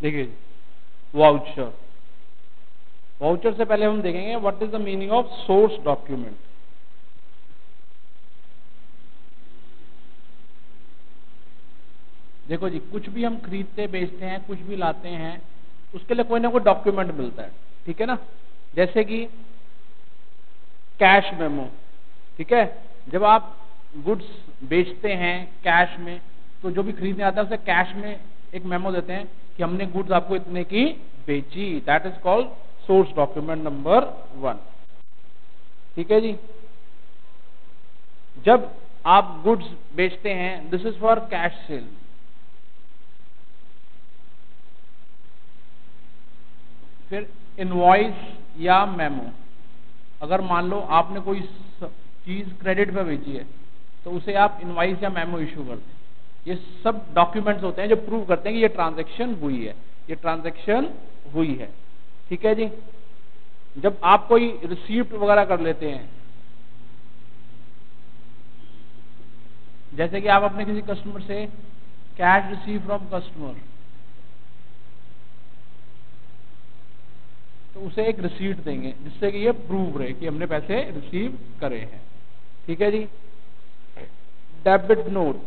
देखिए voucher, voucher से पहले हम देखेंगे what is the meaning of source document. देखो जी, कुछ भी हम खरीदते बेचते हैं, कुछ भी लाते हैं, उसके लिए कोई ना कोई डॉक्यूमेंट मिलता है, ठीक है ना। जैसे कि कैश मेमो, ठीक है, जब आप गुड्स बेचते हैं कैश में, तो जो भी खरीदने आता है उसे कैश में एक मेमो देते हैं कि हमने गुड्स आपको इतने की बेची, that is called source document number 1, ठीक है जी। जब आप गुड्स बेचते हैं, this is for cash cell. फिर इनवॉइस या मेमो, अगर मान लो आपने कोई चीज क्रेडिट पे बेची है तो उसे आप इनवॉइस या मेमो इशू करते हैं। ये सब डॉक्यूमेंट्स होते हैं जो प्रूव करते हैं कि ये ट्रांजैक्शन हुई है, ये ट्रांजैक्शन हुई है, ठीक है जी। जब आप कोई रिसीप्ट वगैरह कर लेते हैं, जैसे कि आप अपने किसी कस्टमर से कैश रिसीव फ्रॉम कस्टमर, तो उसे एक रिसीट देंगे जिससे कि ये प्रूव रहे कि हमने पैसे रिसीव करे हैं, ठीक है जी। डेबिट नोट,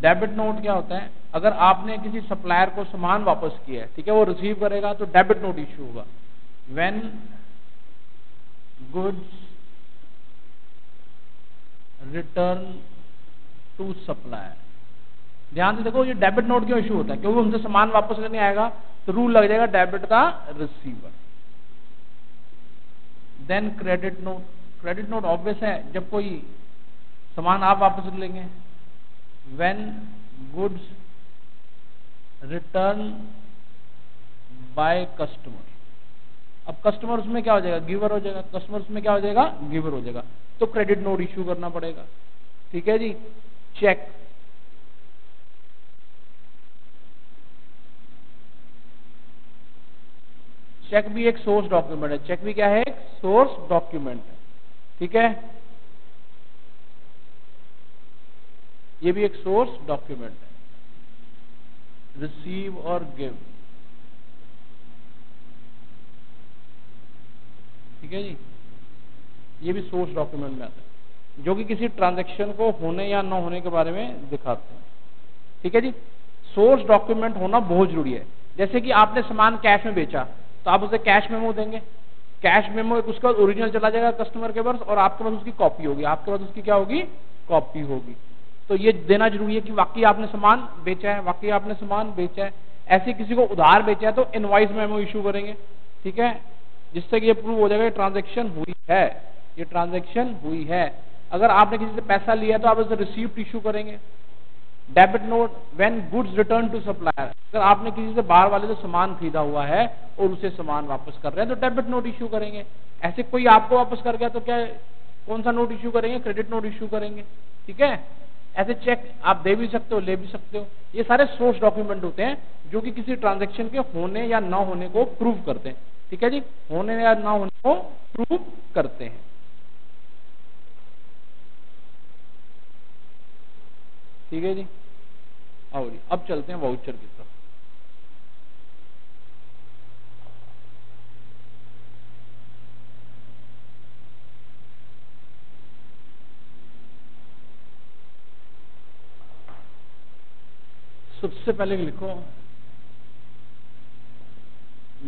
डेबिट नोट क्या होता है, अगर आपने किसी सप्लायर को सामान वापस किया है, ठीक है, वो रिसीव करेगा तो डेबिट नोट इशू होगा। When goods return to supplier, ध्यान से देखो ये डेबिट नोट क्यों इशू होता है, क्योंकि उनसे सामान वापस लेने आएगा तो रूल लग जाएगा debit the receiver. Then credit note, credit note obvious है, जब कोई सामान आप वापस लेंगे। When goods return by customer, अब कस्टमर उसमें क्या हो जाएगा, गिवर हो जाएगा, कस्टमर उसमें क्या हो जाएगा, गिवर हो जाएगा, तो क्रेडिट नोट इशू करना पड़ेगा, ठीक है जी। चेक, चेक भी एक सोर्स डॉक्यूमेंट है, चेक भी क्या है, एक सोर्स डॉक्यूमेंट है, ठीक है, ये भी एक सोर्स डॉक्यूमेंट है। रिसीव और गिव, ठीक है जी, ये भी सोर्स डॉक्यूमेंट में आता है, जो कि किसी ट्रांजैक्शन को होने या न होने के बारे में दिखाते हैं, ठीक है जी। सोर्स डॉक्यूमेंट होना बहुत जरूरी है। जैसे कि आपने सामान कैश में बेचा तो आप उसे कैश मेमो देंगे, कैश मेमो एक उसका ओरिजिनल चला जाएगा कस्टमर के पास और आपके पास उसकी कॉपी होगी, आपके पास उसकी क्या होगी, कॉपी होगी। तो ये देना जरूरी है कि वाकई आपने सामान बेचा है, वाकई आपने सामान बेचा है। ऐसे किसी को उधार बेचा है तो इनवॉइस मेमो इशू करेंगे, ठीक है, जिससे कि ये प्रूव हो जाएगा ये ट्रांजैक्शन हुई है, ये ट्रांजैक्शन हुई है। अगर आपने किसी से पैसा लिया तो आप उसे रिसीप्ट इशू करेंगे। Debit note, when goods return to supplier, अगर आपने किसी से बाहर वाले से सामान खरीदा हुआ है और उसे सामान वापस कर रहे हैं तो डेबिट नोट इशू करेंगे। ऐसे कोई आपको वापस कर गया तो क्या, कौन सा नोट इशू करेंगे, क्रेडिट नोट इशू करेंगे, ठीक है। ऐसे चेक आप दे भी सकते हो, ले भी सकते हो। ये सारे सोर्स डॉक्यूमेंट होते हैं जो कि किसी ट्रांजैक्शन के होने या ना होने को प्रूव करते हैं, ठीक है जी, होने या ना होने को प्रूव करते हैं, ठीक है जी। आओ जी, अब चलते हैं वाउचर की तरफ। सबसे पहले लिखो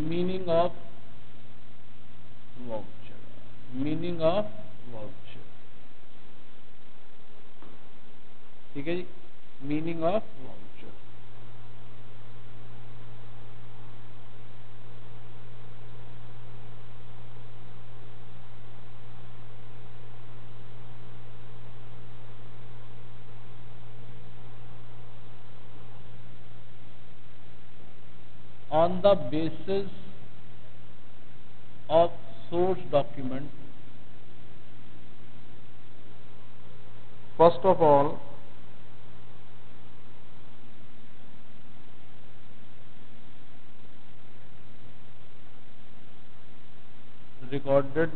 meaning of voucher, meaning of voucher, ठीक है जी, meaning of voucher. On the basis of source document, first of all, recorded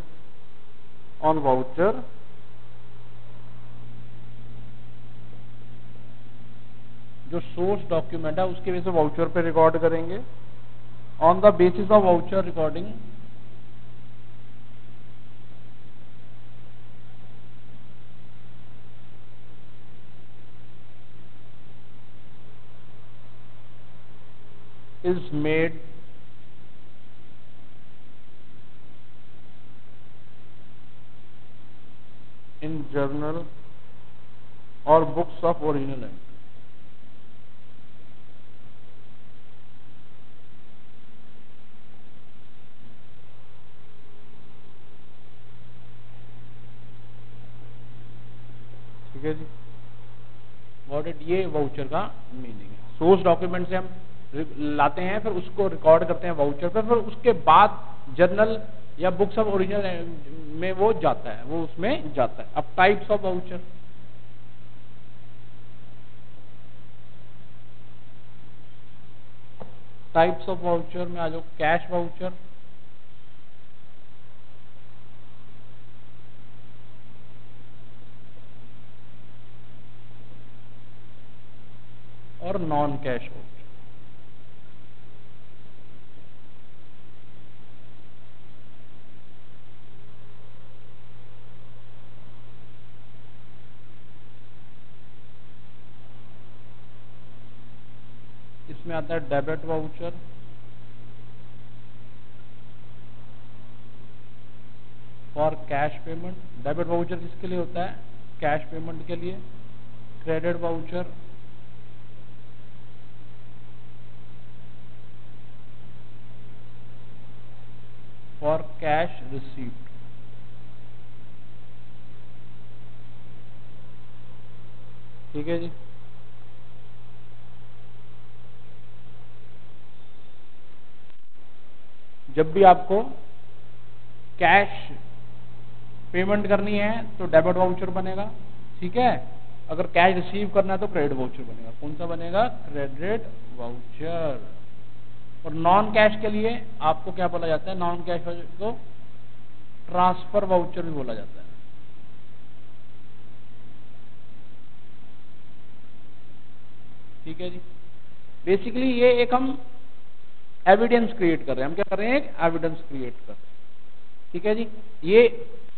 on voucher जो सोर्स डॉक्यूमेंट है उसके बेस पे वाउचर पे रिकॉर्ड करेंगे। On the basis of voucher recording is made in journal or books of original entry। ठीक है जी, got it. ये voucher का मीनिंग है। सोर्स डॉक्यूमेंट से हम लाते हैं, फिर उसको रिकॉर्ड करते हैं वाउचर पर, फिर उसके बाद जर्नल या बुक्स ऑफ ओरिजिनल में वो जाता है, वो उसमें जाता है। अब types of voucher, types of voucher में आ जाओ। कैश वाउचर, और नॉन कैश वाउचर। इसमें आता है debit voucher, for cash payment. Debit voucher किसके लिए होता है? कैश पेमेंट के लिए। Credit voucher, for cash received. ठीक है जी। जब भी आपको कैश पेमेंट करनी है तो डेबिट वाउचर बनेगा, ठीक है। अगर कैश रिसीव करना है तो क्रेडिट वाउचर बनेगा। कौन सा बनेगा? Credit voucher. और नॉन कैश के लिए आपको क्या बोला जाता है? नॉन कैश को ट्रांसफर वाउचर भी बोला जाता है। ठीक है जी। बेसिकली ये एक हम एविडेंस क्रिएट कर रहे हैं। हम क्या कर रहे हैं? एक एविडेंस क्रिएट कर रहे हैं। ठीक है जी। ये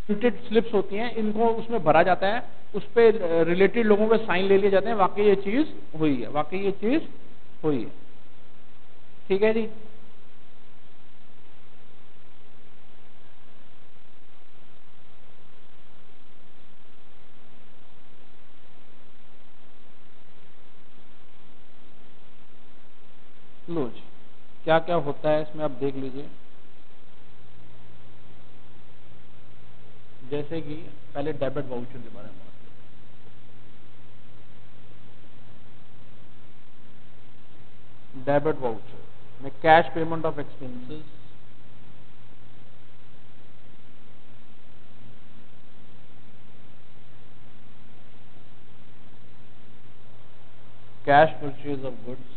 प्रिंटेड स्लिप्स होती हैं, इनको उसमें भरा जाता है, उस पर रिलेटेड लोगों के साइन ले लिए जाते हैं, वाकई ये चीज हुई है, वाकई ये चीज हुई है। ठीक है जी। लो जी, क्या क्या होता है इसमें आप देख लीजिए। जैसे कि पहले डेबिट वाउचर के बारे में बात करें। डेबिट वाउचर में cash payment of expenses, cash purchase of goods,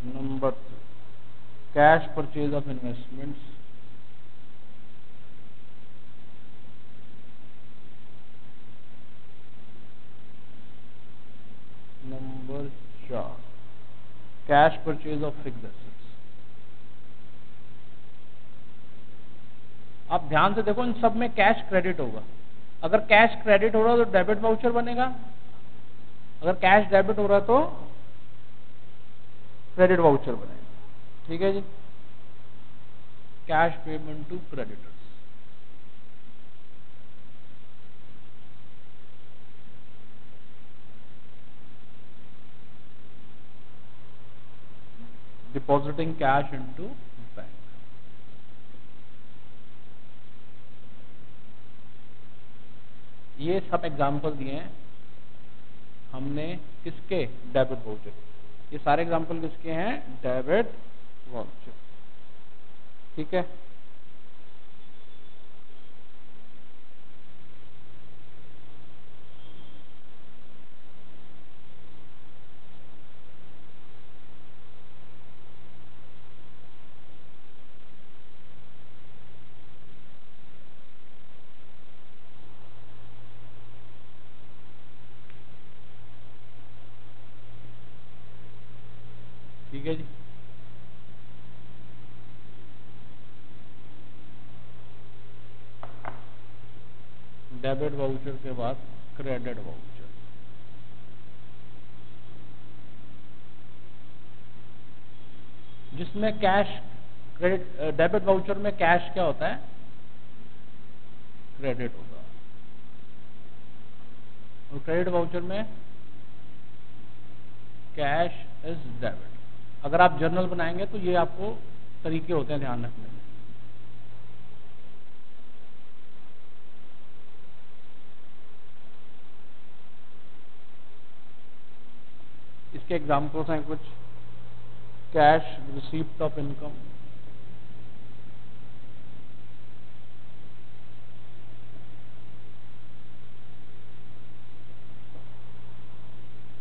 number 2 cash purchase of investments, number 4 cash purchase of fixed assets. आप ध्यान से देखो, इन सब में कैश क्रेडिट होगा। अगर कैश क्रेडिट हो रहा है तो डेबिट वाउचर बनेगा, अगर कैश डेबिट हो रहा है तो क्रेडिट वाउचर बनेगा। ठीक है जी। Cash payment to creditors, depositing cash into bank. ये सब एग्जाम्पल दिए हैं हमने किसके? Debit voucher. ये सारे एग्जाम्पल किसके हैं? Debit voucher. ठीक है। ठीक है जी। डेबिट वाउचर के बाद क्रेडिट वाउचर। जिसमें कैश, क्रेडिट, डेबिट वाउचर में कैश क्या होता है? क्रेडिट होगा। और क्रेडिट वाउचर में कैश इज डेबिट। अगर आप जर्नल बनाएंगे तो ये आपको तरीके होते हैं ध्यान रखने में। इसके एग्जाम्पल्स हैं कुछ। Cash receipt of income,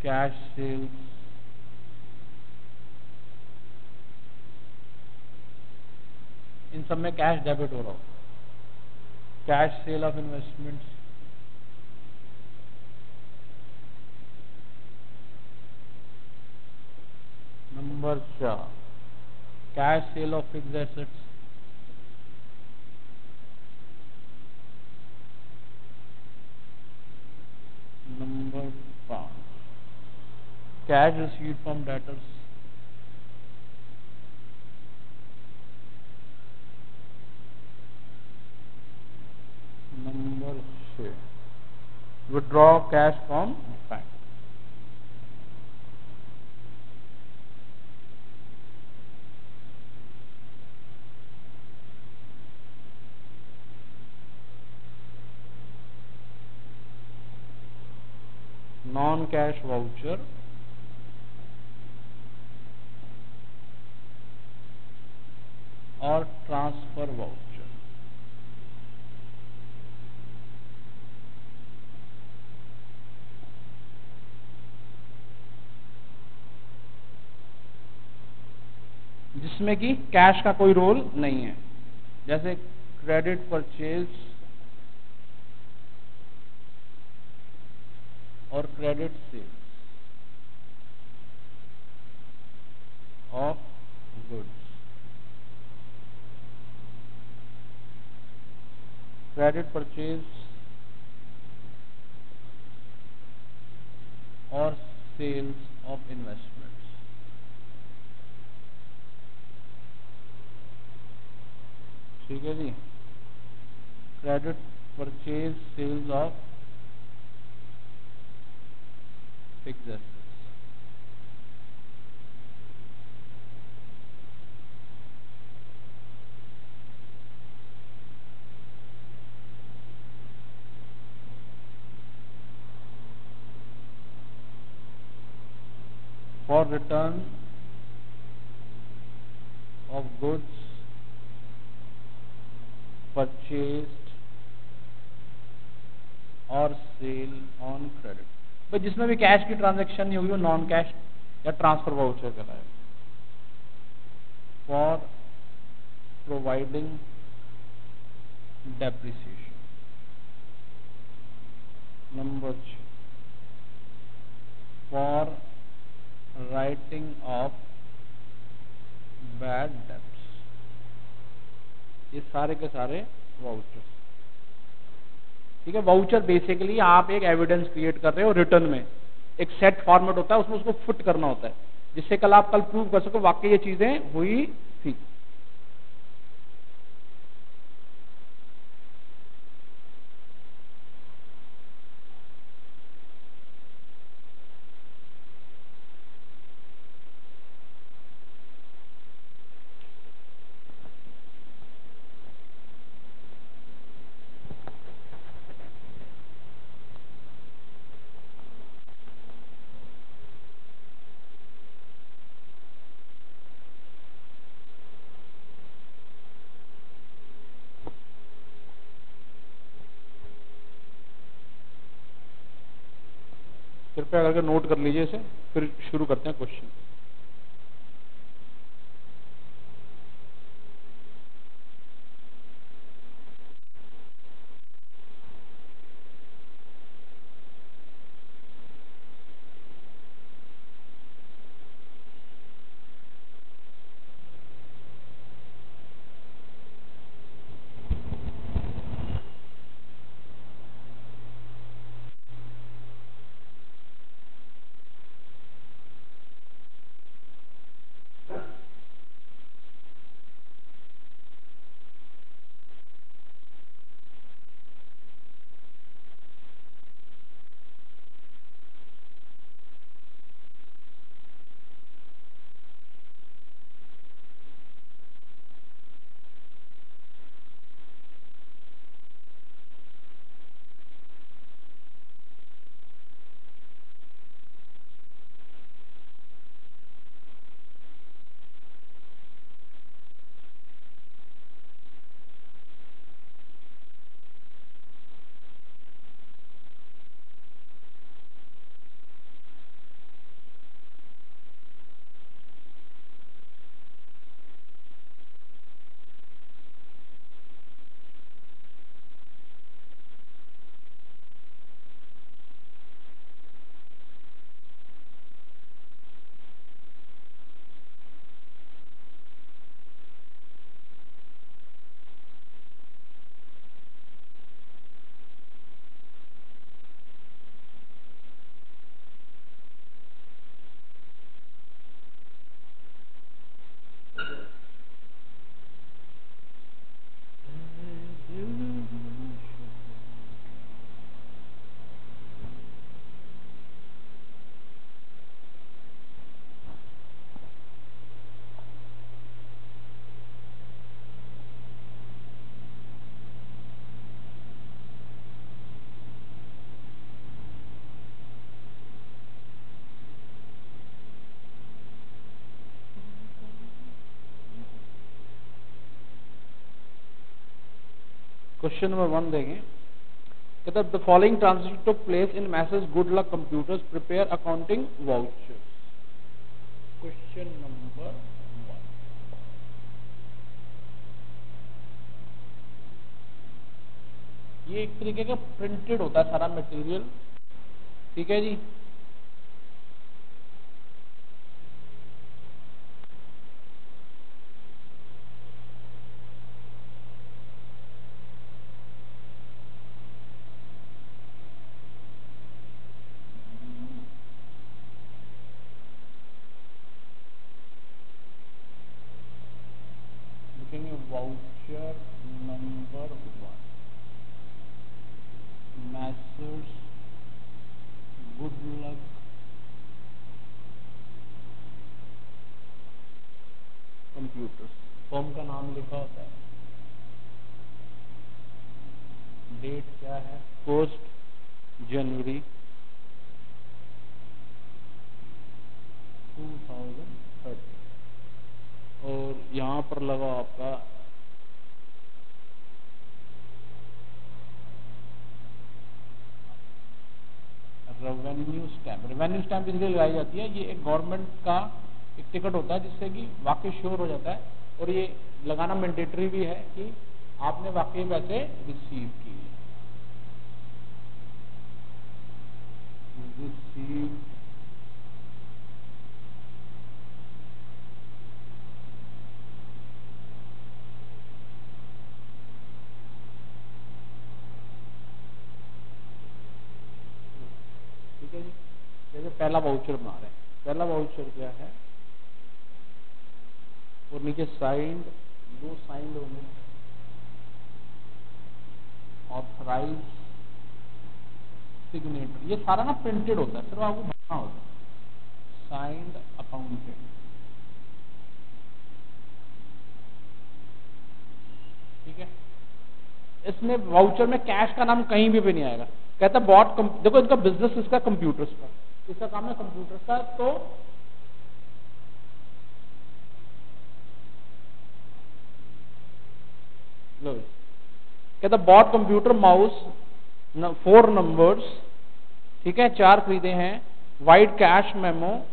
cash sales, इन सब में कैश डेबिट हो रहा हो। Cash sale of investments, number 4 cash sale of fixed assets, number 5 cash received from debtors, number 6 withdraw cash from bank. Non cash voucher और transfer voucher. जिसमें कि cash का कोई रोल नहीं है, जैसे क्रेडिट परचेज और credit sales of goods. Credit purchase और सेल्स ऑफ इन्वेस्टमेंट्स। ठीक है जी। Credit purchase sales of fixed assets. For return of goods purchased और सेल ऑन क्रेडिट। भाई जिसमें भी कैश की ट्रांजैक्शन नहीं होगी वो नॉन कैश या ट्रांसफर वाउचर कहलाएगा। For providing depreciation, number 6 for writing off bad debts. ये सारे के सारे वाउचर। ठीक है। वाउचर बेसिकली आप एक एविडेंस क्रिएट कर रहे हो रिटर्न में, एक सेट फॉर्मेट होता है, उसमें उसको फिट करना होता है, जिससे कल आप प्रूव कर सको वाकई ये चीजें हुई थी। कृपया करके नोट कर लीजिए इसे, फिर शुरू करते हैं क्वेश्चन। क्वेश्चन नंबर 1 देखें, कहता है the following transaction took place in message good luck computers, prepare accounting vouchers. Question number 1, ये एक तरीके का प्रिंटेड होता है सारा मटेरियल, ठीक है जी। लिखेंगे voucher number 1, message good luck computers, firm का नाम लिखा होता है, डेट क्या है 1 जनवरी 2030, और यहाँ पर लगा आपका रेवेन्यू स्टैम्प। रेवेन्यू स्टैम्प इसलिए लगाई जाती है, ये एक गवर्नमेंट का एक टिकट होता है जिससे कि वाकई श्योर हो जाता है, और ये लगाना मैंडेटरी भी है कि आपने वाकई पैसे रिसीव किए। रिसीव ठीक है जी। जैसे पहला वाउचर बना रहे हैं, पहला वाउचर क्या है, और नीचे साइंड, दो साइंड होंगे, ऑथराइज, सिग्नेचर, ये सारा ना प्रिंटेड होता है, सिर्फ आपको भरना होता है, साइंड अकाउंटेंट, ठीक है। इसमें वाउचर में कैश का नाम कहीं भी नहीं आएगा। कहता बॉट, देखो इनका बिजनेस इसका कंप्यूटर्स का, इसका काम है कंप्यूटर्स का, तो लो कहता बॉट कंप्यूटर माउस 4 नंबर्स, ठीक है, 4 खरीदे हैं, वाइड कैश मेमो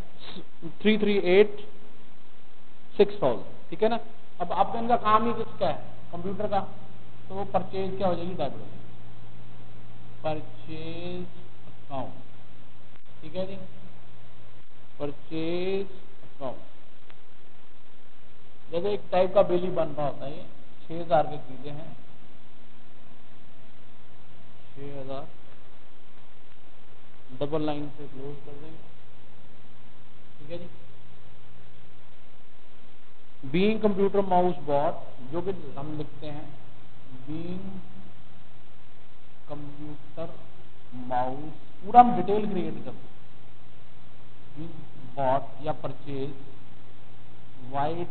338,6,000, ठीक है ना। अब आपका इनका काम ही किसका है, कंप्यूटर का, तो वो परचेज क्या हो जाएगी, डेबिट हो जाएगी, परचेज अकाउंट, ठीक है जी, परचेज अकाउंट। जैसे एक टाइप का बिल ही बन रहा होता है, ये 6,000 के खरीदे हैं, 6,000, डबल लाइन से क्लोज कर देंगे, ठीक है जी। बीइंग कंप्यूटर माउस बॉट, जो कि हम लिखते हैं बीइंग कंप्यूटर माउस, पूरा हम डिटेल क्रिएट करते हैं, बॉट या परचेज वाइड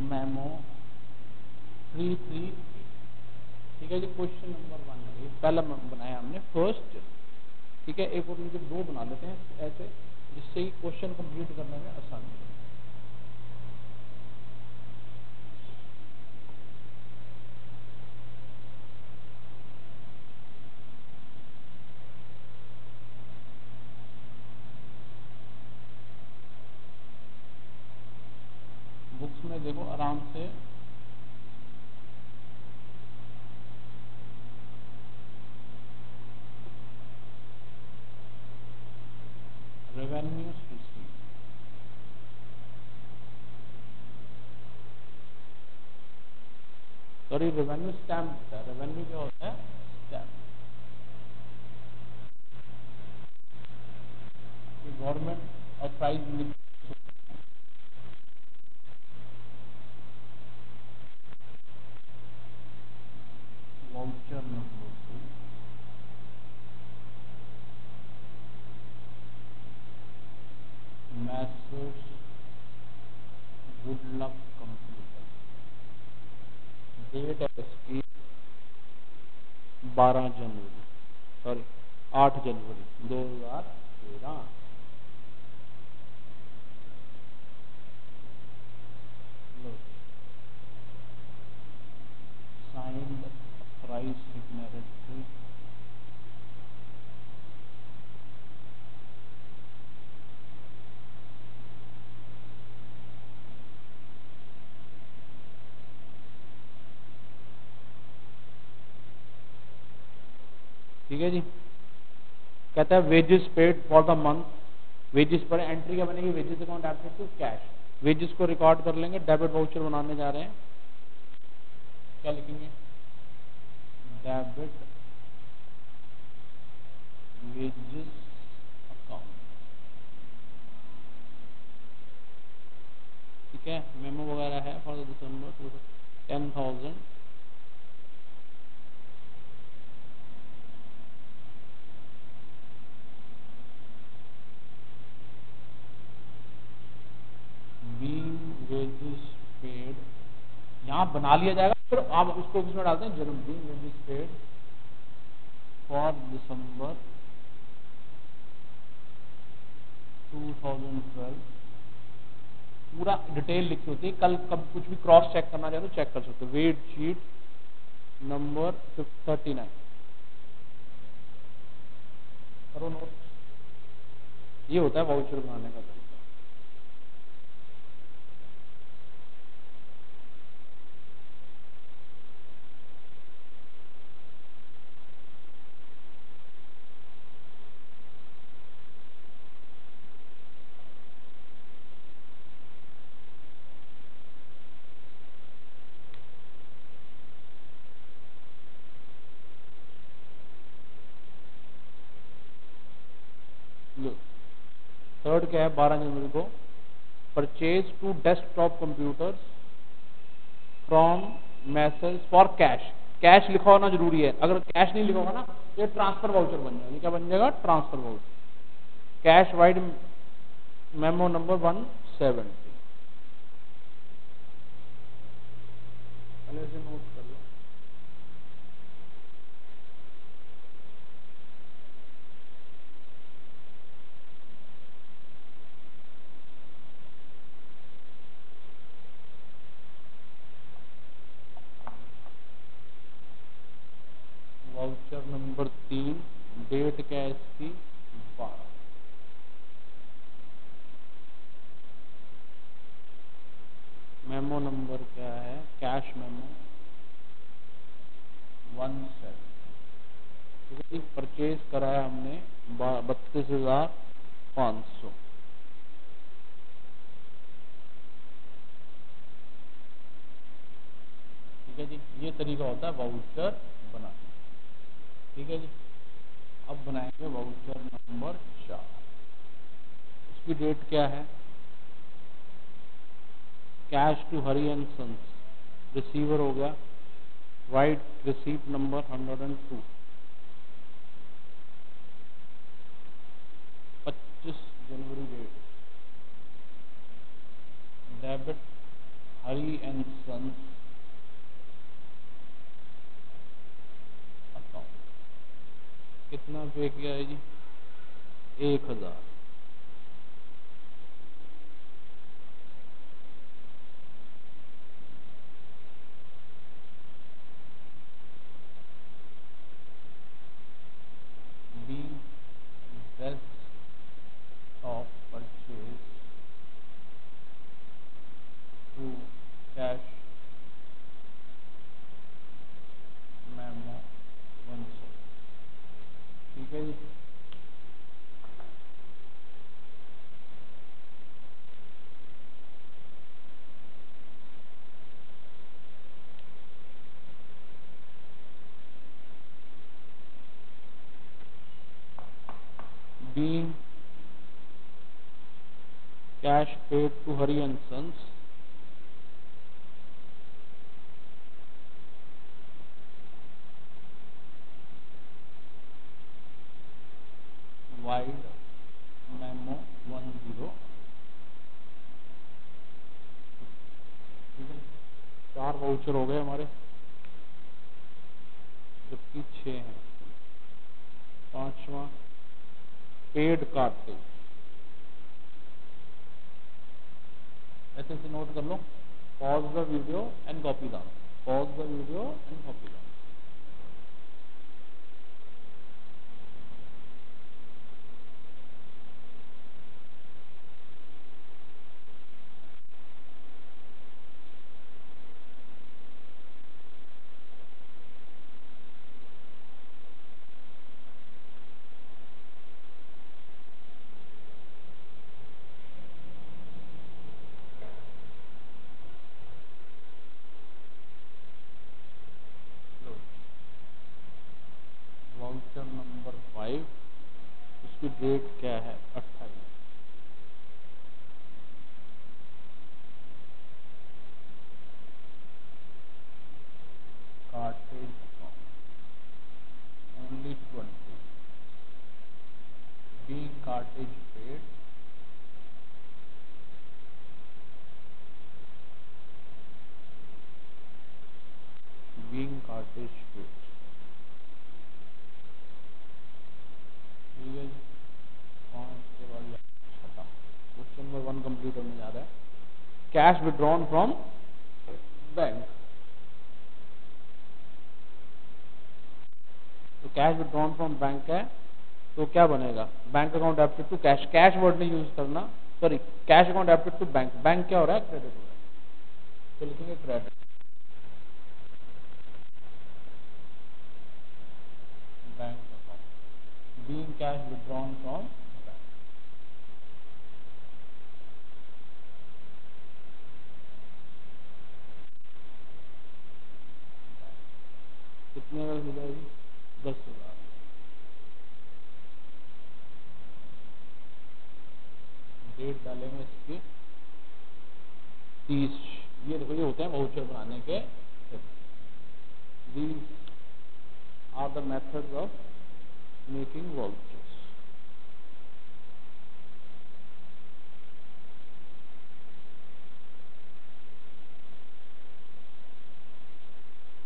मेमो 338, ठीक है जी। क्वेश्चन नंबर 1 है, पहला बनाया हमने फर्स्ट, ठीक है। एक और नीचे 2 बना लेते हैं ऐसे, जिससे कि क्वेश्चन कंप्लीट करने में आसानी हो। बुक्स में देखो आराम से, revenue receive, sorry revenue stamp होता है, रेवेन्यू क्या होता है, stamp, government authorise voucher number 2, message good luck computer, date है इसकी 12 जनवरी, सॉरी 8 जनवरी 2013, साइंड प्राइस डायरेक्टरी ठीक है जी। कहता है wages paid for the month, wages पर एंट्री क्या बनेगी, wages account added to cash, wages को रिकॉर्ड कर लेंगे, डेबिट वाउचर बनाने जा रहे हैं, क्या लिखेंगे, डेबिट वेजेस अकाउंट, ठीक है। मेमो वगैरह है फॉर दिसंबर 10,000 वेजेस पेड, यहाँ बना लिया जाएगा, फिर आप उसको उसमें डालते हैं जन्मदिन, वेजेस पेड फॉर दिसंबर 2012, पूरा डिटेल लिखी होती है, कल कब कुछ भी क्रॉस चेक करना चाहे तो चेक कर सकते हो। वेट शीट नंबर 39 करो नोट, ये होता है वाउचर बनाने का तरीका। थर्ड क्या है, 12 जनवरी को, purchase to desktop computers from message for cash, cash लिखा होना जरूरी है, अगर कैश नहीं लिखा होगा ना तो ये ट्रांसफर वाउचर बन जाएगा, क्या बन जाएगा, transfer voucher, cash wide memo number 170, पहले से नोट कर लो। वाउचर नंबर 3, डेट क्या है इसकी, 12, मेमो नंबर क्या है, कैश मेमो 17, ठीक है। परचेज कराया हमने 32,500, ठीक है जी। ये तरीका होता है वाउचर बनाने, ठीक है जी। अब बनाएंगे वाउचर नंबर 4, उसकी डेट क्या है, cash to Hari and sons, receiver हो गया, राइट रिसीप्ट नंबर 102, 25 जनवरी date, debit Hari and sons account, कितना पे किया है जी, 1000, best of purchase to cash memo 100, ठीक है जी। being cash paid to Hari and Sons, wide memo 10, ठीक है। 4 वाउचर हो गए हमारे, जबकि 6 हैं। 5वां पेड कार्टेज, ऐसे से नोट कर लो, pause the video and copy down, pause the video and copy down. Date क्या है? 28। Cartage account only 20 being cartage paid being cartage paid। ठीक है जी, 5 के बाद 6 क्वेश्चन नंबर 1 कंप्लीट होने जा रहा है। Cash withdrawn from bank. तो कैश विड्रॉन फ्रॉम बैंक है तो क्या बनेगा? Bank account debited to cash. Cash word नहीं यूज करना, sorry, cash account debited to bank. Bank क्या हो रहा है? क्रेडिट हो रहा है, तो लिखेंगे credit. Bank account being cash withdrawn from bank. कितने का हो जाएगी? 10,000। डेट डालेंगे इसकी 30। ये देखो, ये होते हैं वाउचर बनाने के। These are the methods of making vouchers.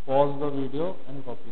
Pause the video and copy.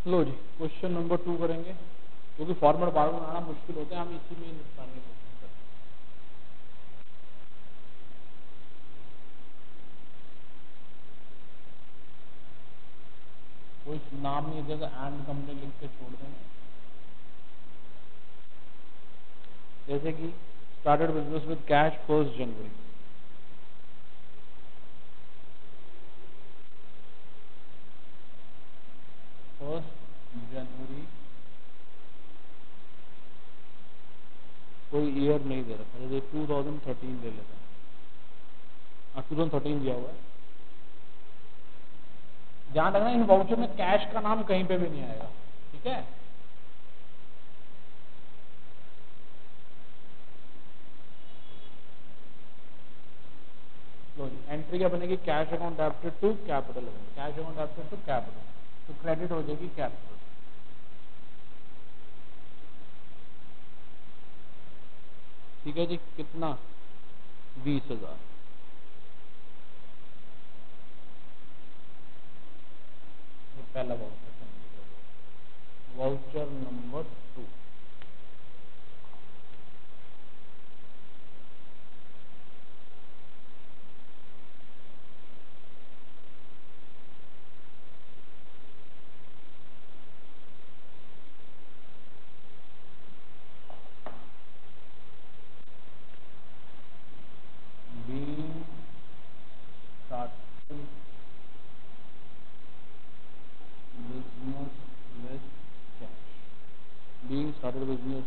लो जी, क्वेश्चन नंबर 2 करेंगे, क्योंकि फॉर्मेट बार बनाना मुश्किल होता है, हम इसी में निपटाने की कोशिश करते हैं। कोई नाम नहीं देगा, एंड कंपनी लिख के छोड़ देंगे। जैसे कि स्टार्टेड बिजनेस विद कैश 1 जनवरी। कोई ईयर नहीं दे रखा, जैसे 2013 ले लेते हैं। 2013 दिया हुआ है। ध्यान रखना, इस वाउचर में कैश का नाम कहीं पे भी नहीं आएगा, ठीक है? लो जी, एंट्री क्या बनेगी? Cash account debited to capital. Cash account debited to capital, तो क्रेडिट हो जाएगी कैपिटल। ठीक है जी, कितना? 20,000। ये पहला voucher. Voucher number 2।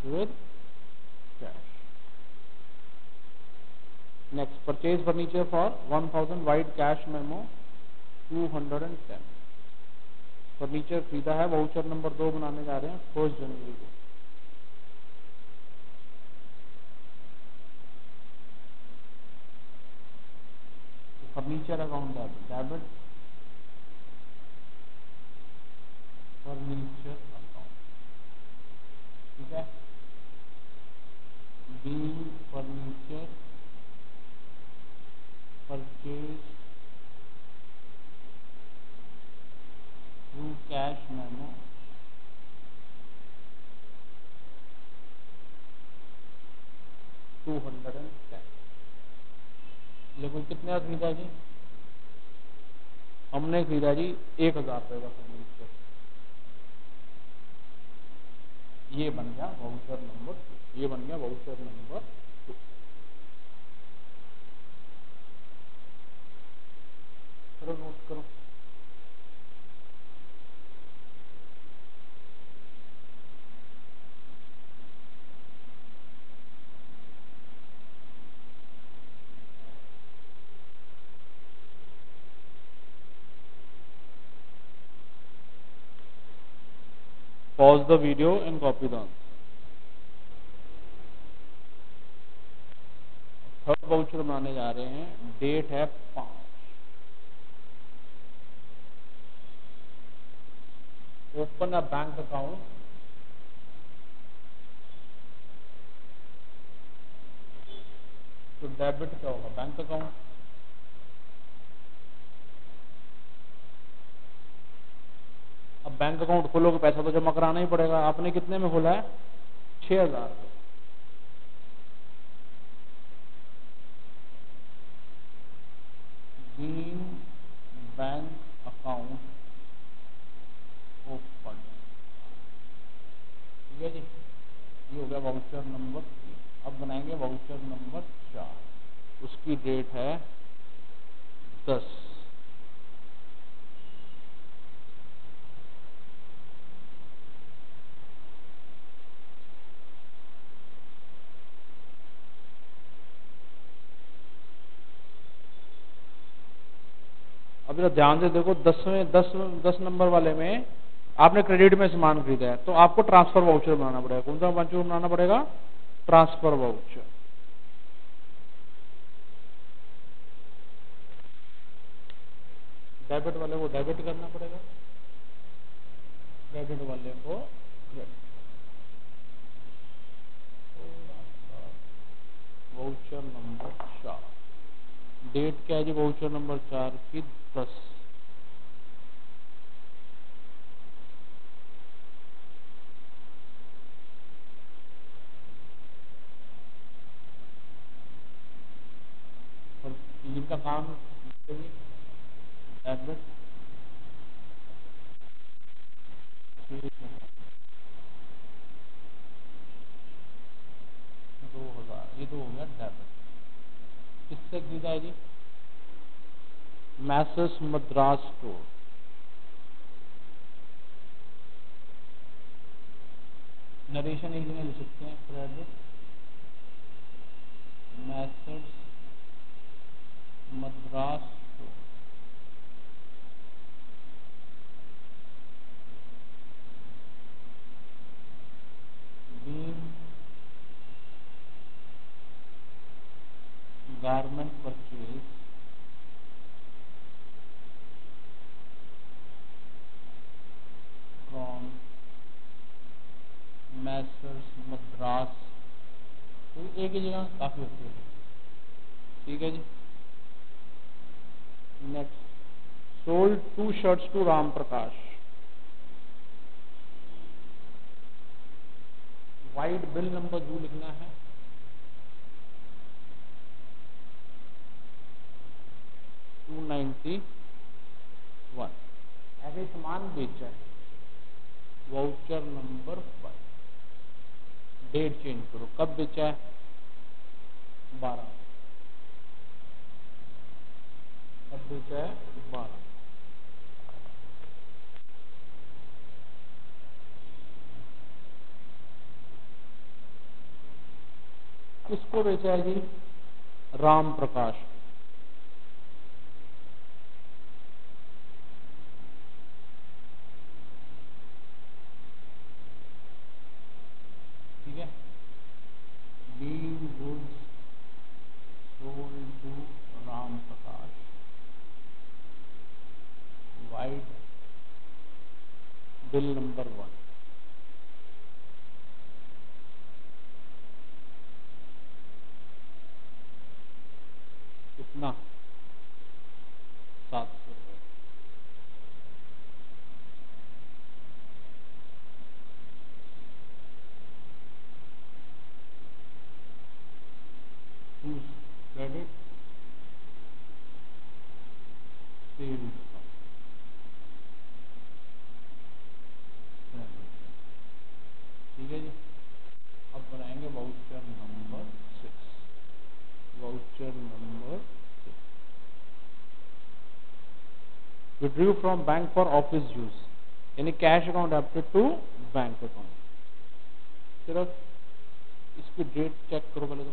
with cash. Next, purchase furniture for 1000, wide cash memo 210. Furniture खरीदा है, वाउचर नंबर 2 बनाने जा रहे हैं 1 जनवरी को। Furniture account debit, furniture account, ठीक है। B furniture purchase through cash memo 210। लेकिन कितने का खरीदा जी? हमने खरीदा जी 1000 रुपये का फर्नीचर। ये बन गया वाउचर नंबर 2, ये बन गया वाउचर नंबर 2। चलो नोट करो। Pause the video and copy the answer. Third voucher बनाने जा रहे हैं, डेट है 5। ओपन अ बैंक अकाउंट तो डेबिट क्या होगा? Bank account. अब बैंक अकाउंट खोलोगे पैसा तो जमा कराना ही पड़ेगा। आपने कितने में खोला है? 6000। बैंक अकाउंट ओपन, ठीक है जी। ये हो गया वाउचर नंबर 3। अब बनाएंगे वाउचर नंबर 4। उसकी डेट है 10। अब जरा ध्यान से देखो, 10 नंबर वाले में आपने क्रेडिट में सामान खरीदा है तो आपको ट्रांसफर वाउचर बनाना पड़ेगा। कौन सा वाउचर बनाना पड़ेगा? Transfer voucher. डेबिट वाले को डेबिट करना पड़ेगा, क्रेडिट वाले को क्रेडिट। वाउचर नंबर 4, डेट क्या है जी वाउचर नंबर 4 की? 10। और इनका काम डेबिट 2000, ये तो हो गया डेबिट। किससे खरीदा है जी? Messrs Madras store. नरेशन एक जगह लिख सकते हैं, credit Messrs Madras store. Being garment purchase from Messrs Madras. तो एक ही जगह काफी होती है, ठीक है जी। Next, sold 2 shirts to Ram Prakash. Vide bill number जो लिखना है, 291। ऐसे सामान बेचा है, वाउचर नंबर 5। डेट चेंज करो, कब बेचा है? 12। कब बेचा है? 12। किसको बेचा है जी? राम प्रकाश। ठीक है, being goods sold to Ram Prakash, vide bill number 1। कितना? 700 रुपये। क्रेडिट सेल्स, ठीक है जी। अब बनाएंगे voucher number 6। Voucher number 6, withdrew from bank for office use, यानी कैश अकाउंट एप्टेड टू बैंक अकाउंट। सिर्फ इसकी डेट चेक करो पहले तो,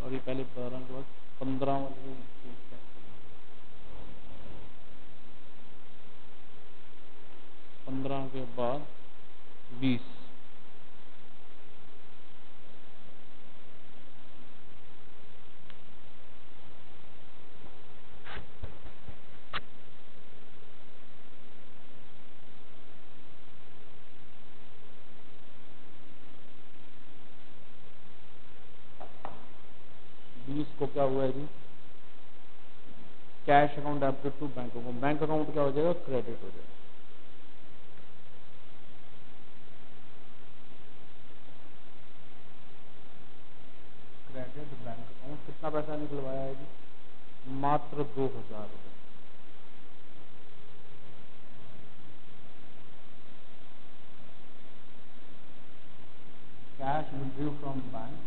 और ये पहले 12 के बाद 15 वाले डेट चेक करो। 15 के बाद 20, को क्या हुआ है जी? कैश अकाउंट एप्टेड to bank account, bank account क्या हो जाएगा? क्रेडिट हो जाएगा। Credit bank account. कितना पैसा निकलवाया है जी? मात्र 2000 रुपये। Cash withdrew from bank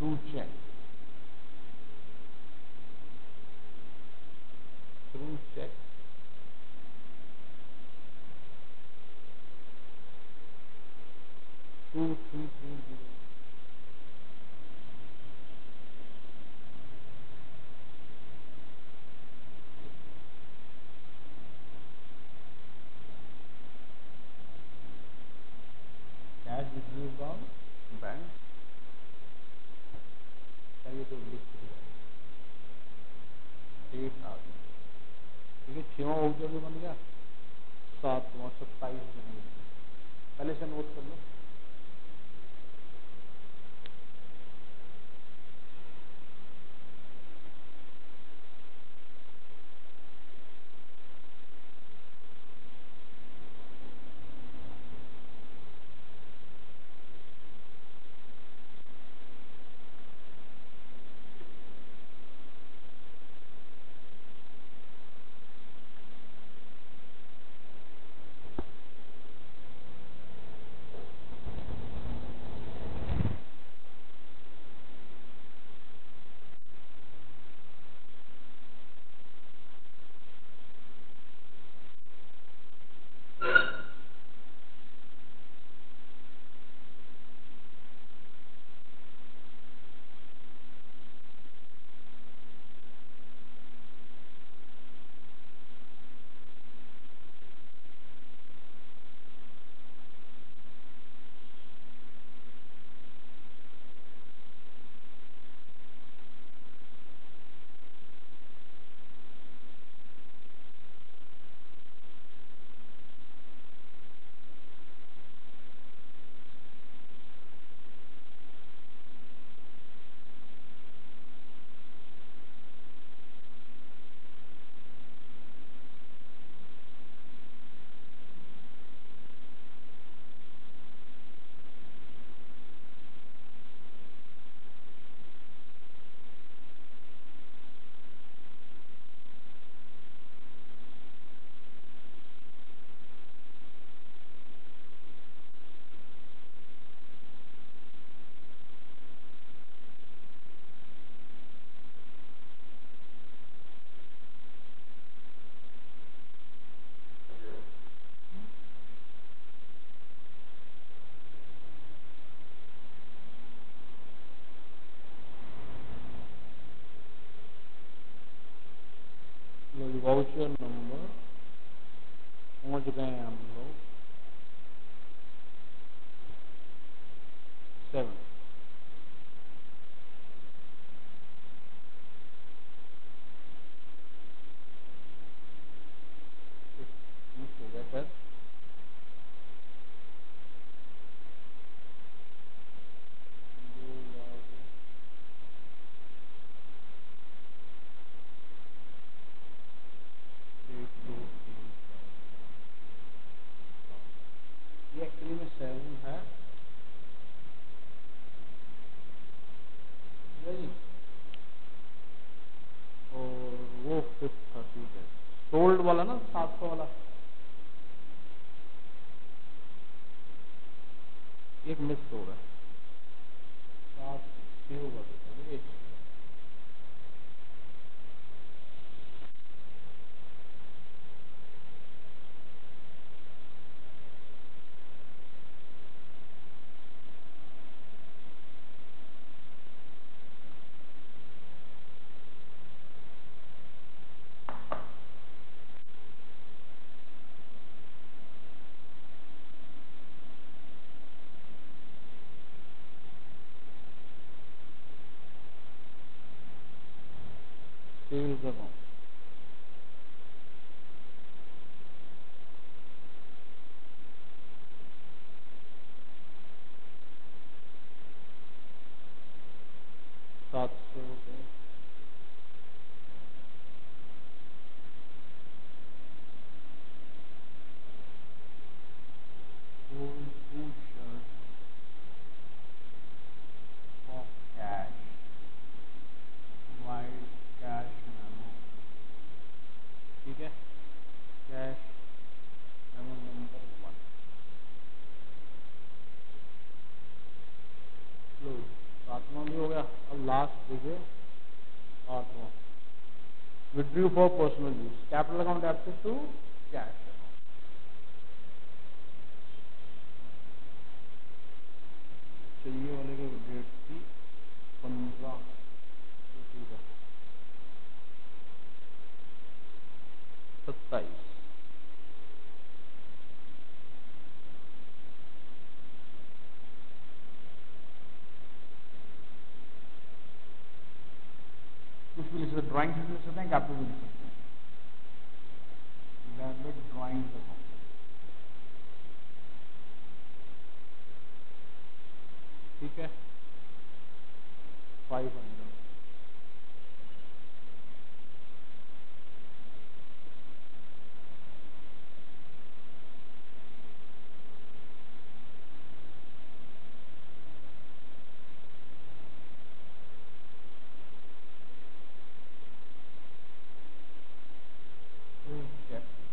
to cheque, through cheque, to 330। Cash withdrew from bank, चाहिए तो लिख दिया, डेट आ गई। ठीक है, 6वां वाउचर भी बन गया। 7वां 27 जनवरी, पहले से नोट कर लो। क्वेश्चन नंबर पहुंच गए हैं हम लोग 7। हो गया सर। ये एक्चुअली में 7 है जी, और वो 5th था। ठीक है, सोल्ड वाला ना 700 वाला, एक मिस हो रहा है। 7 सेव कर देता हूँ। Sales account, ₹700। Cash vide cash memo. ठीक है, कैश मेमो नंबर 1। लो, 7वां भी हो गया। अब लास्ट देखिए 8वां, withdrew for personal use, capital account access to cash account. चाहिए वाले की डेट थी 15, 27। कुछ भी लिख सकते, ड्राइंग भी लिख सकते हैं, कैपिटल भी लिख सकते हैं। Debit drawing account. ठीक है, 500।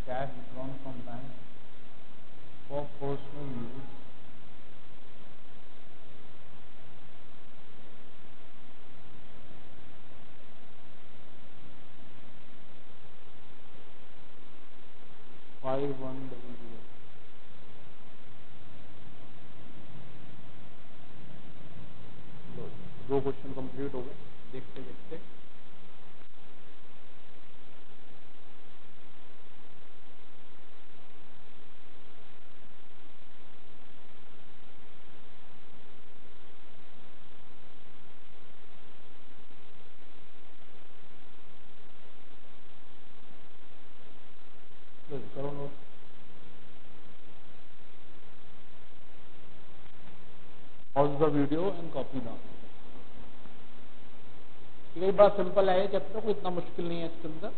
Cash drawn from bank for personal use, $5100। Low, 2 question complete हो गए देखते देखते। करो note. Pause the video and copy down. ये बड़ा सिंपल है चैप्टर, कोई इतना मुश्किल नहीं है इसके अंदर।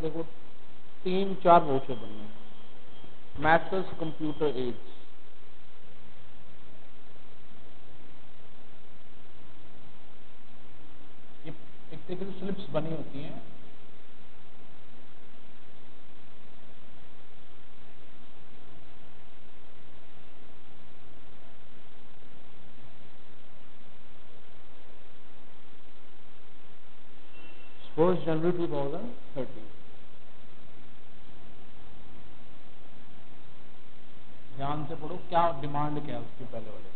कि देखो 3-4 वाउचर बनने, मैथ्स कंप्यूटर एज, ये एक तरीके से स्लिप्स बनी होती हैं। फर्स्ट जनवरी 2030, ध्यान से पढ़ो क्या डिमांड क्या है उसके पहले वाले।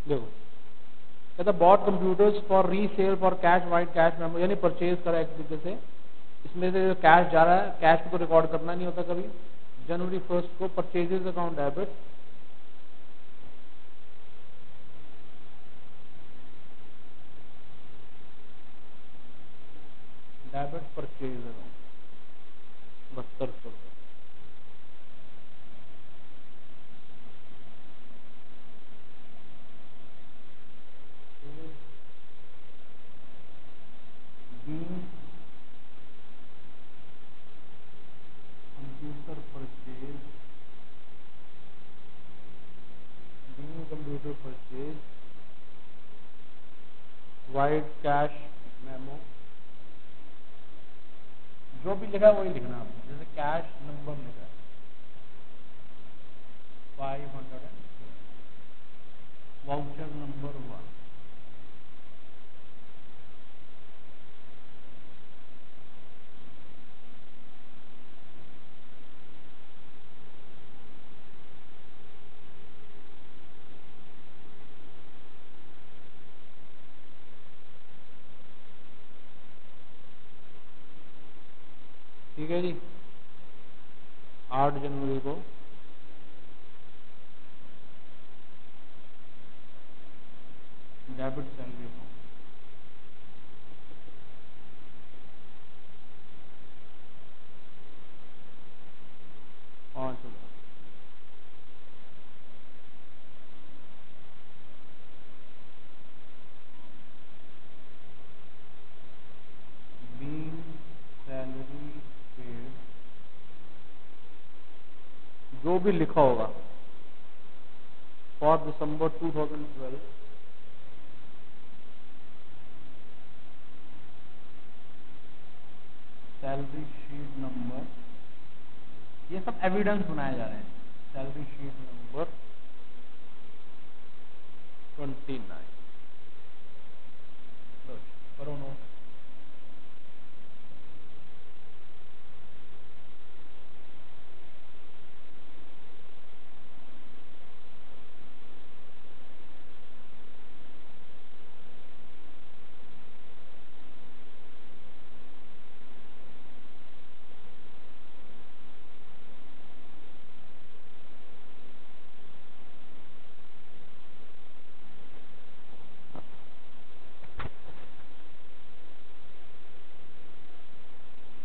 देखो कहता bought computers for resale for cash vide cash memo, यानी परचेज करा एक तरीके से। इसमें से जो कैश जा रहा है, कैश को तो रिकॉर्ड करना नहीं होता कभी। जनवरी 1 को purchases account debit, purchase account 7200 रुपये। Computer purchase, computer purchase white cash memo, जो भी लिखा है वही लिखना है आपने। जैसे कैश नंबर लिखा है 500, वाउचर नंबर 1, ठीक है जी। 8 जनवरी को debit salary account, 5000। Being salary paid, जो भी लिखा होगा for December 2012, salary sheet number, ये सब एविडेंस बनाए जा रहे हैं। सैलरी शीट नंबर 29, करो नोट।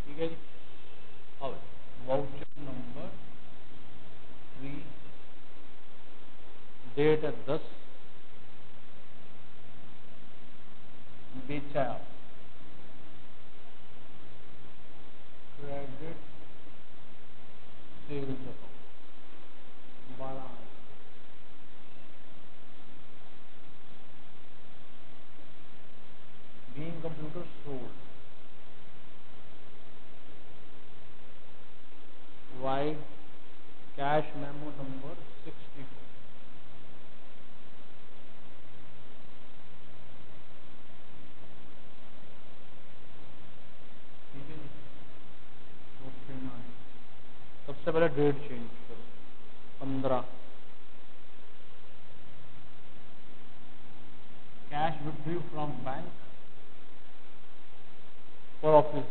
ठीक है जी। अब वाउचर नंबर 3, डेट है 10, बेचा आप, credit sales account 12, being computer sold, vide cash memo number 64, ठीक है जी। ओके ना, सबसे पहले डेट चेंज करो 15, cash withdrew from bank for office,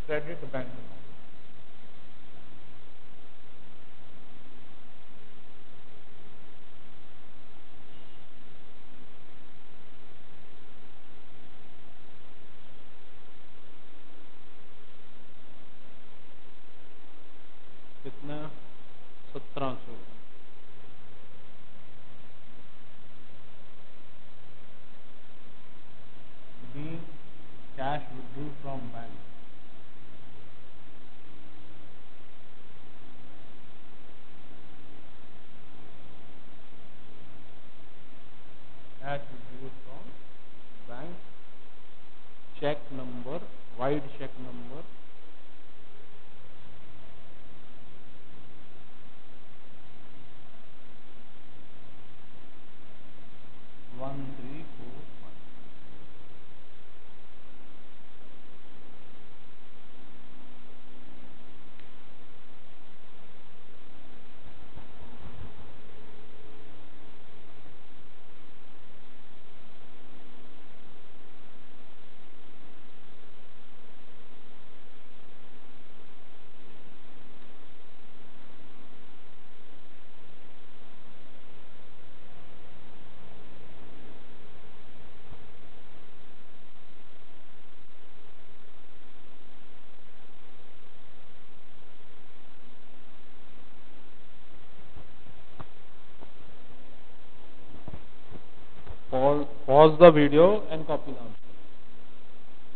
credit bank account, कितना 1700, check number, void check number, one three four five. Pause the video and copy the answer.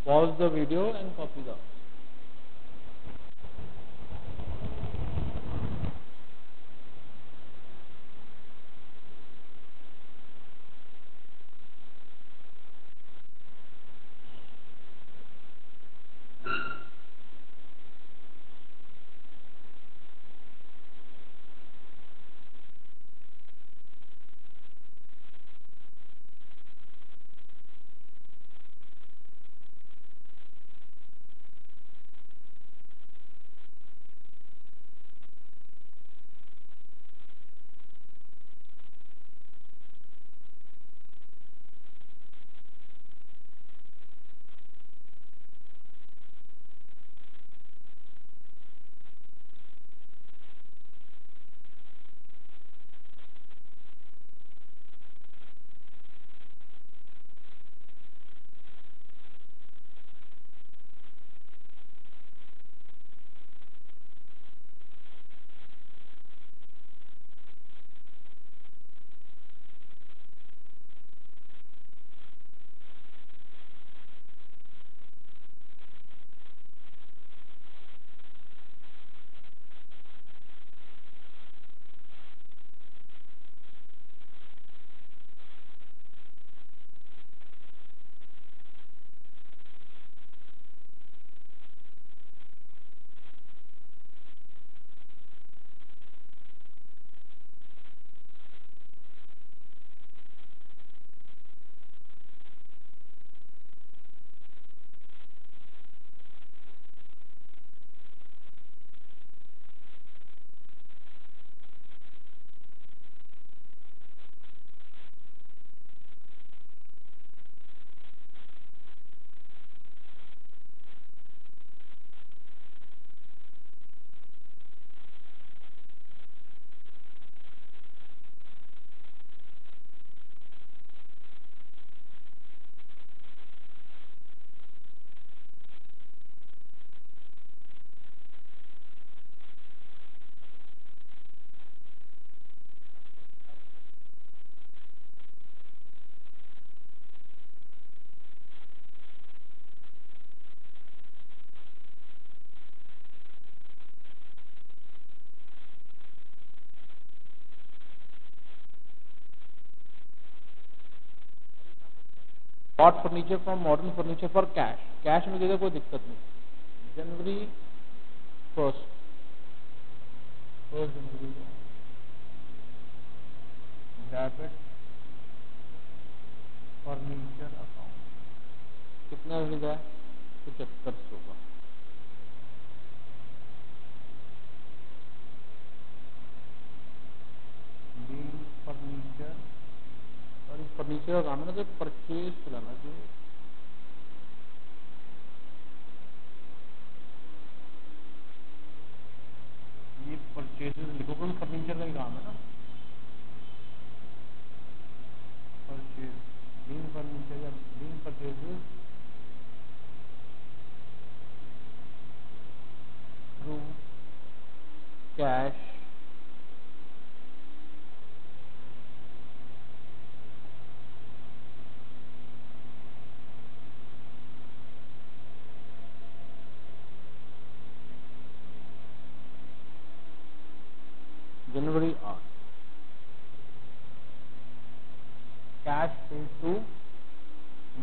Pause the video and copy the answer. Bought furniture from Modern Furniture for cash. Cash में देगा कोई दिक्कत नहीं. January 1st. 1st January. Debit furniture account. कितना मिलेगा? 7500 का. Being furniture. और इस फर्नीचर का काम है ना तो परचेज चलाना चाहिए. ये परचेजेस लिखो कोई फर्नीचर का ही काम है ना. परचेज बीइंग फर्नीचर या being purchases through cash January 8. Cash paid to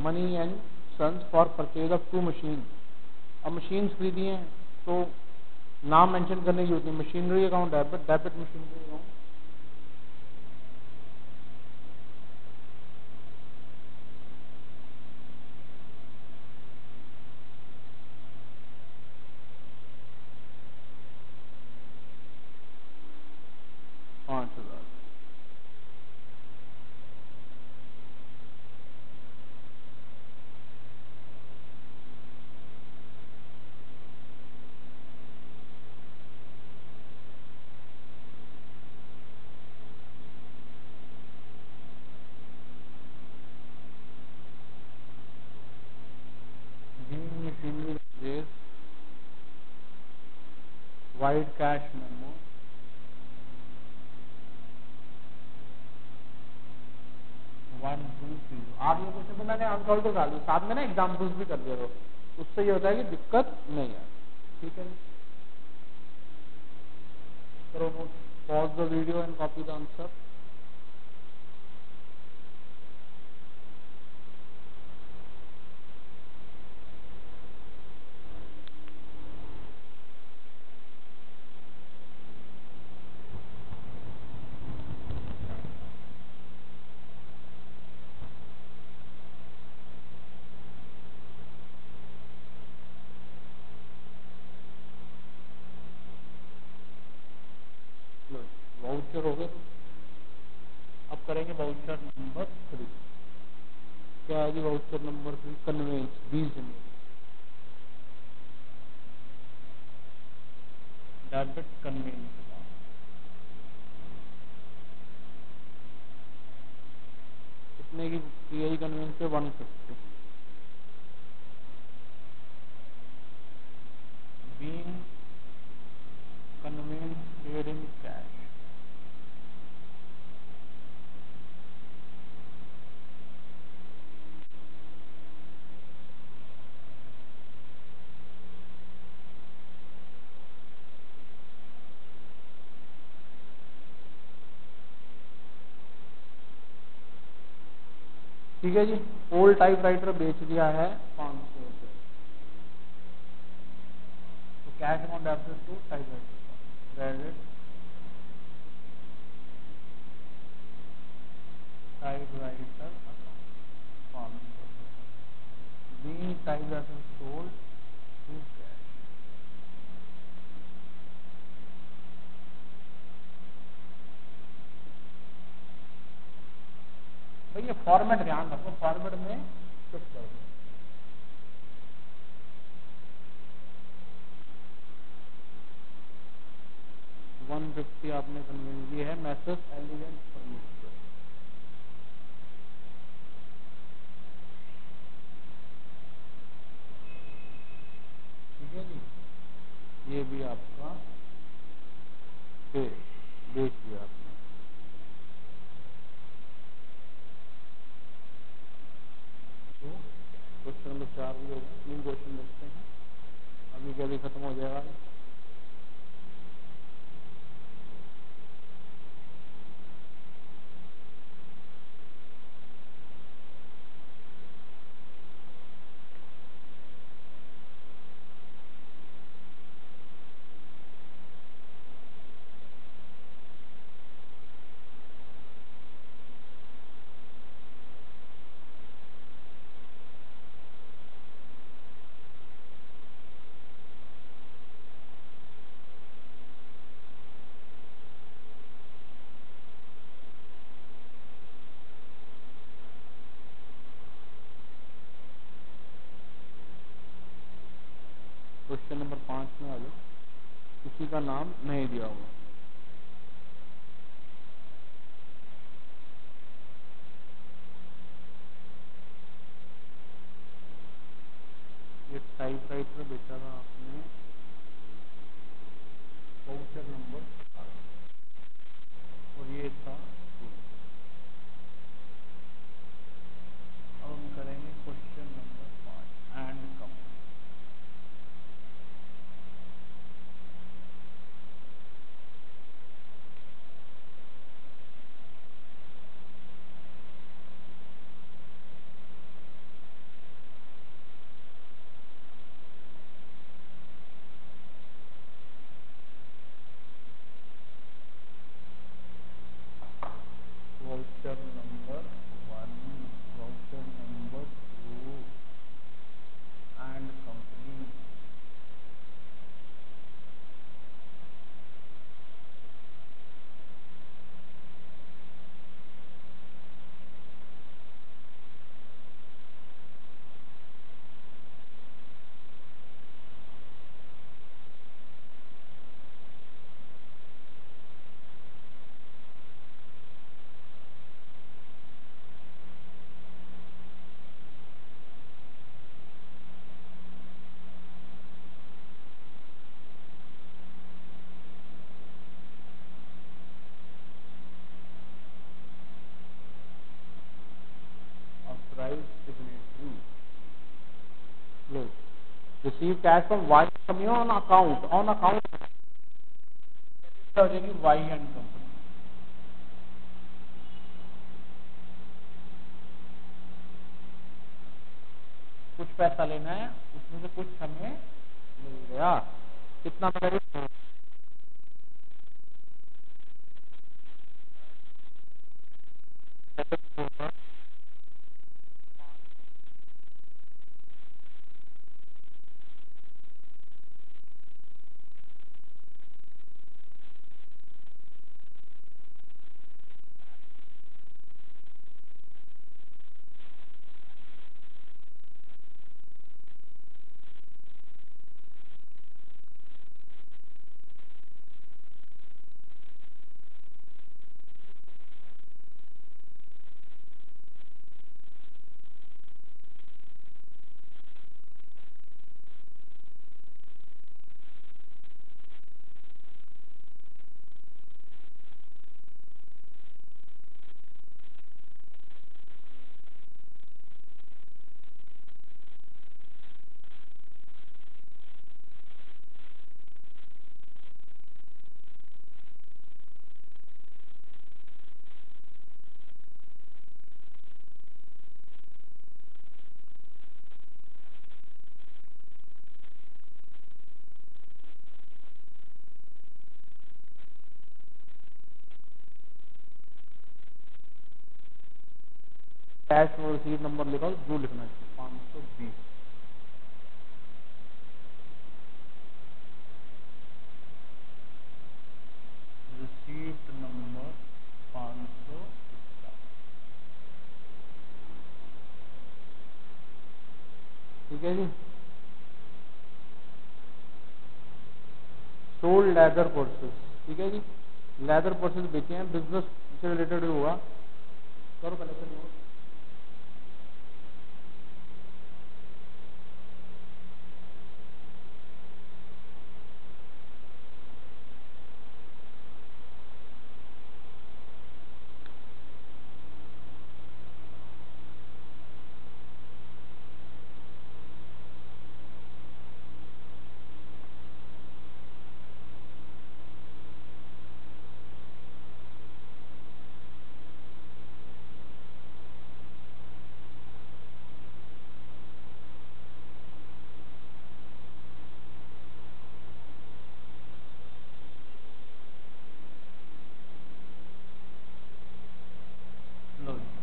Money and sons for purchase of 2 machine. अब मशीन खरीदी हैं तो नाम मेंशन करने की जरूरत नहीं, machinery account debit, debit machinery account. $5,000। Machinery purchase, vide cash memo, 1 2 3। आप ये क्वेश्चन तो मैंने अनसॉल्व तो डाल दिया, साथ में ना एग्जाम्पल्स भी कर दिया, तो उससे ये होता है कि दिक्कत नहीं है। ठीक है, करो pause the video and copy the answer. Voucher हो गए। अब करेंगे वाउचर नंबर 3। क्या है जी वाउचर नंबर 3? कन्वेंस, 20 जनवरी, डेबिट कन्वेंस। कितने की है कन्वेंस पे? 150। Being conveyance paid in cash. ठीक है जी, ओल्ड टाइपराइटर बेच दिया है 500 रुपये। तो cash amount absent to typewriter credit typewriter account 500। Being typewriter sold to cash. तो ये फॉर्मेट ध्यान रखो, फॉर्मेट में शिफ्ट कर दो। $150 आपने कन्वेंस दी है मैसेज एलिगेंट फर्नीचर। ठीक है जी, ये भी आपका बेच दिया आपने। तो क्वेश्चन नंबर 4 भी होगा। 3 क्वेश्चन देखते हैं, अभी क्या भी खत्म हो जाएगा। क्वेश्चन नंबर 5 में आ जाओ। किसी का नाम नहीं दिया हुआ। ये टाइपराइटर बेचा था आपने वाउचर नंबर 4 और ये था 2। अब हम करेंगे question number 5 and come. Receive cash from Y company on account हो जाएगी वाई एंड कंपनी। कुछ पैसा लेना है, उसमें से कुछ हमें मिल गया, कितना मिलेगा? कैश और रसीद नंबर लिखा, जो लिखना है 520। Receipt number 500। ठीक है जी। सोल्ड लेदर पर्सेस, ठीक है जी, लेदर पर्सेस बेचे हैं, बिजनेस से रिलेटेड होगा। करो पहले से लो,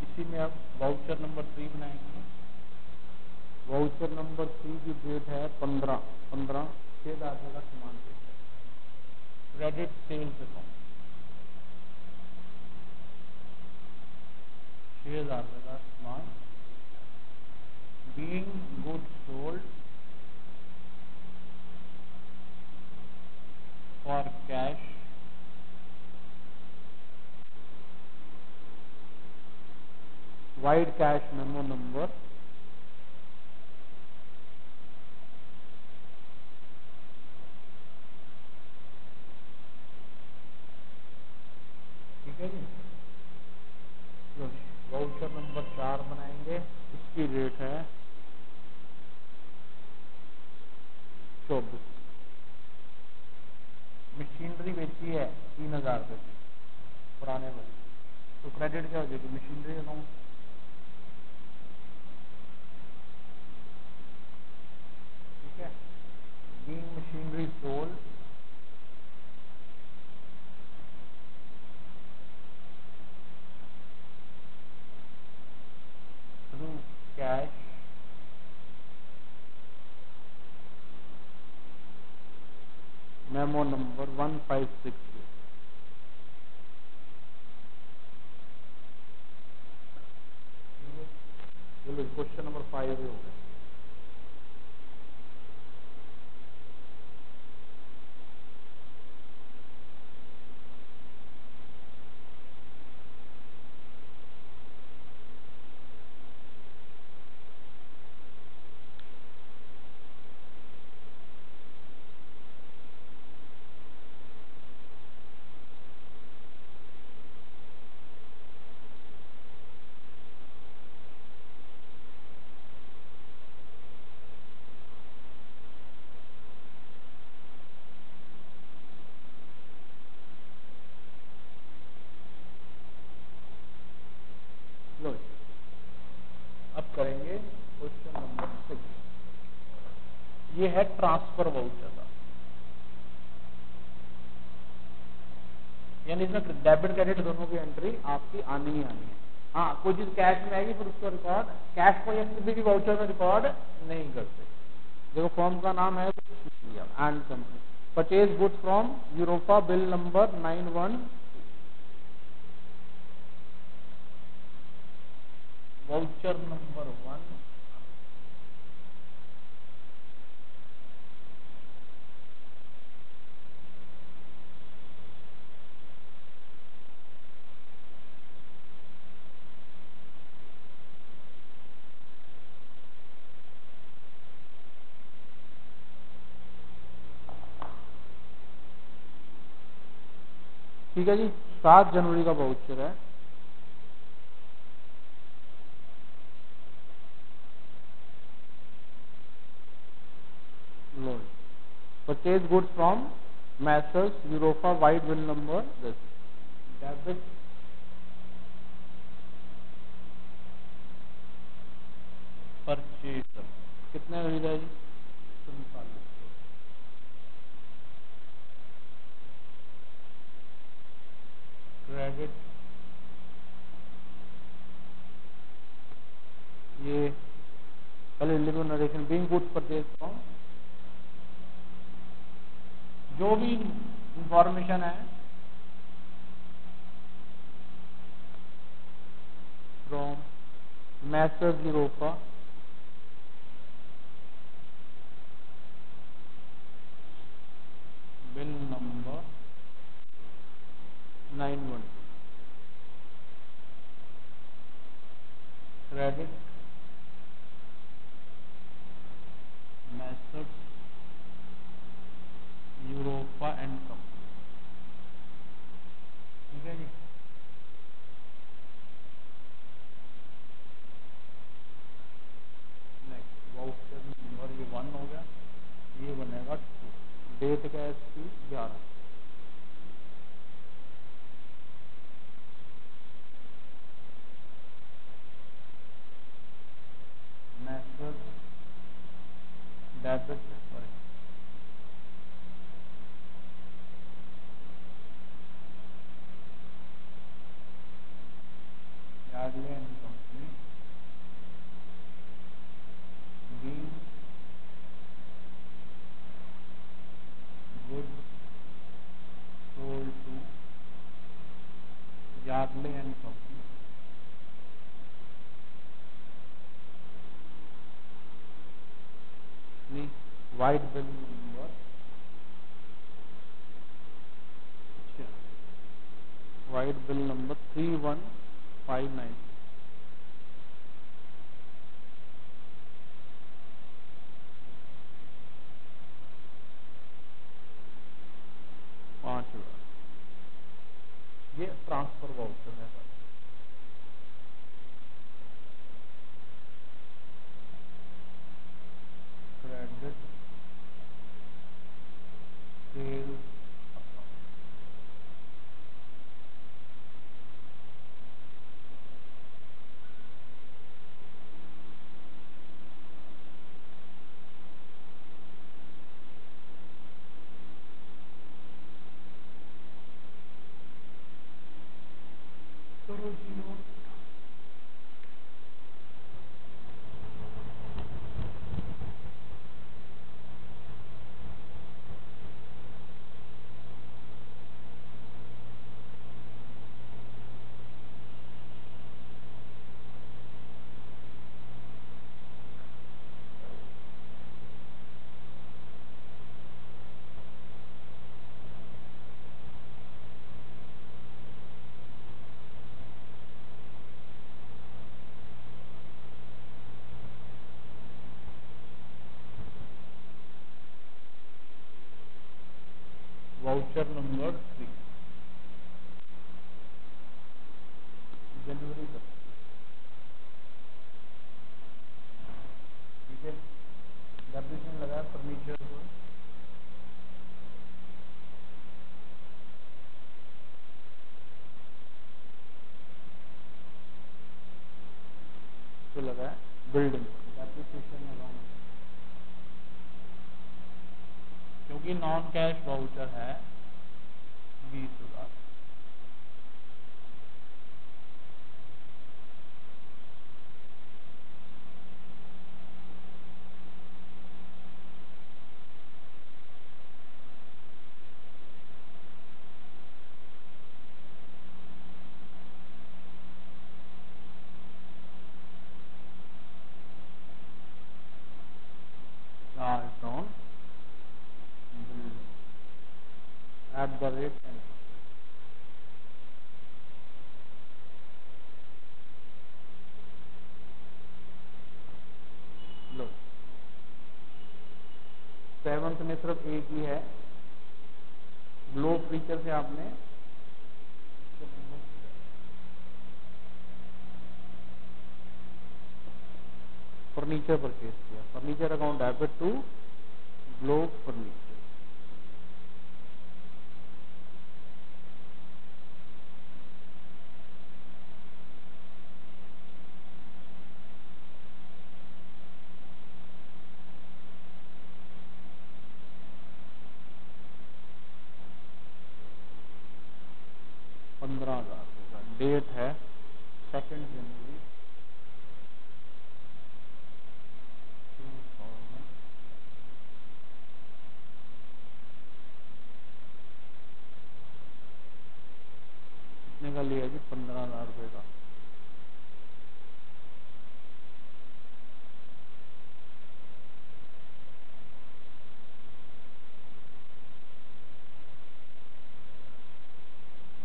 इसी में आप वाउचर नंबर 3 बनाएंगे। वाउचर नंबर 3 की डेट है 15/15, 6,000 का सामान पे, क्रेडिट सेल्स अकाउंट, 6,000 का सामान, being good sold for cash vide cash memo number, ठीक है जी। वाउचर नंबर 4 बनाएंगे, इसकी रेट है 24। मशीनरी बेची है 3,000 रुपये की, पुराने वाली, तो क्रेडिट क्या हो जाएगी? मशीनरी अकाउंट, ठीक है। Being machinery sold through cash memo number 156। चलो क्वेश्चन नंबर 5 हो गया। ये है ट्रांसफर वाउचर का, यानी इसमें डेबिट क्रेडिट दोनों की एंट्री आपकी आनी ही आनी है। हाँ, कोई चीज कैश में आएगी फिर उसको रिकॉर्ड, कैश को या किसी भी वाउचर में रिकॉर्ड नहीं करते। देखो फॉर्म का नाम है and company, purchase goods from Europa, bill number 91, voucher number 1, ठीक है जी, 7 जनवरी का वाउचर है। लो, purchase goods from Messrs Europa, vide bill number this, debit purchase कितने खरीदा है जी? 45। क्रेडिट ये पहले लिखो narration, being goods purchase from, जो भी इंफॉर्मेशन है from Messrs Europa, bill number 91, credit Messrs Europa and company. ठीक है जी, नेक्स्ट वाउचर नंबर ये 1 हो गया, ये बनेगा 2, डेट क्या है इसकी 11, messrs debit Yardley and company, being goods sold to Yardley and company, vide bill number, vide bill number 3159, ₹5। ये ट्रांसफर वाउचर है। क्रेडिट सेल करो जी नोट। वाउचर नंबर 3, जनवरी तक। ठीक है, डेप्रिसिएशन लगाया फर्नीचर को, तो लगाया बिल्डिंग, डेप्रिसिएशन लगाना क्योंकि नॉन कैश वाउचर है 20,000। Charge on bill at the rate low. 7th में सिर्फ एक ही है, ग्लोब फीचर से आपने फर्नीचर परचेज किया, furniture account debit to Globe furniture. ₹15,000 date है 2 जनवरी 2000। कितने का लिया जी? ₹15,000 का।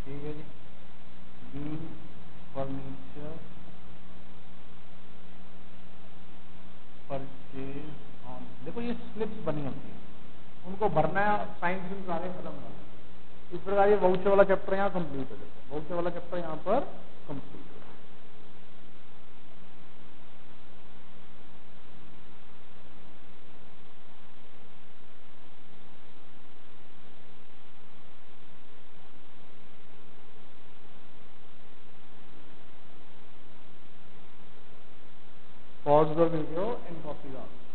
ठीक है जी। बी फर्नीचर परचेज ऑन, देखो ये स्लिप्स बनी होती है, उनको भरना है, साइन सिंस आगे खत्म करना है। इस प्रकार ये वाउचर वाला चैप्टर यहाँ कंप्लीट हो जाता है, वाउचर वाला चैप्टर यहाँ पर कंप्लीट हो जाता है। Pause the video and copy the answer.